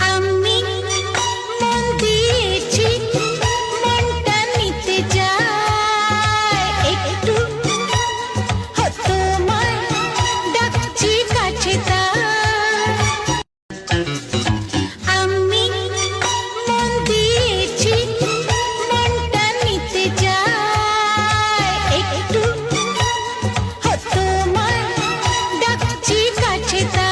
আমি মন দিয়েছি, মনটা নিতে চাই একটু, তোমায় ডাকছি কাছে তাই। আমি মন দিয়েছি, মনটা নিতে চাই একটু, তোমায় ডাকছি কাছে তাই।